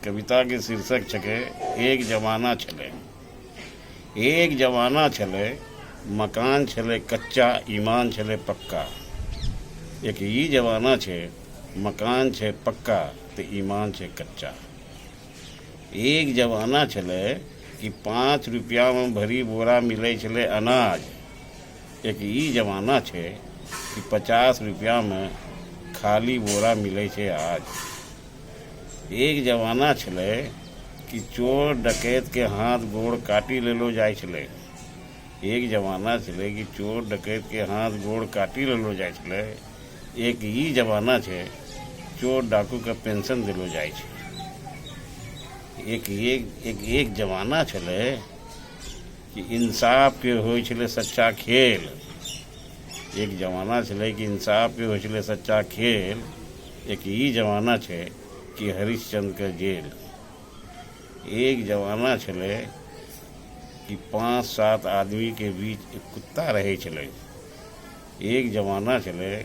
कविता के शीर्षक छके एक जमाना छले। एक जमाना छले, मकान छले कच्चा, ईमान छले पक्का। एक ई जमाना छे, मकान छे पक्का तो ईमान छे कच्चा। एक जमाना छले कि 5 रुपया में भरी बोरा मिले छले अनाज। एक ई जमाना छे कि 50 रुपया में खाली बोरा मिले छे आज। एक जमाना छले कि चोर डकैत के हाथ गोड़ काटी लेलो जाय छले। एक जमाना छले कि चोर डकैत के हाथ गोड़ काटी लेलो जाय छले। एक ई जमाना छे चोर डाकू का पेंशन दिलो जाय छे। एक जमाना छले कि इंसाफ के होय छले सच्चा खेल। एक जमाना छले कि इंसाफ के होय छले सच्चा खेल। एक ई जमाना छे कि हरिश्चंद्र का जेल। एक जमाना छले कि 5-7 आदमी के बीच एक कुत्ता रहे छले। एक जमाना छले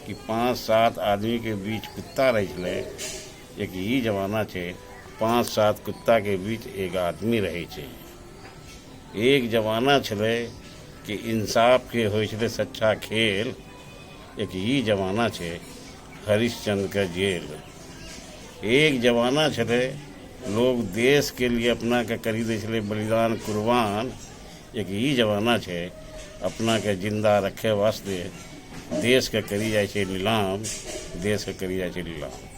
कि 5-7 आदमी के बीच कुत्ता रहे छले। एक ई जमाना छे 5-7 कुत्ता के बीच एक आदमी रहे छे। एक जमाना छले कि इंसाफ के होय छले सच्चा खेल। एक ई जमाना छे हरिश्चंद्र का जेल। एक जमाना छले लोग देश के लिए अपना के करी दे छले बलिदान कुर्बान। एक ई जमाना छे अपना के जिंदा रखे वास्ते देश के करी जाय छे नीलाम। देश के करी जाय छे नीलाम।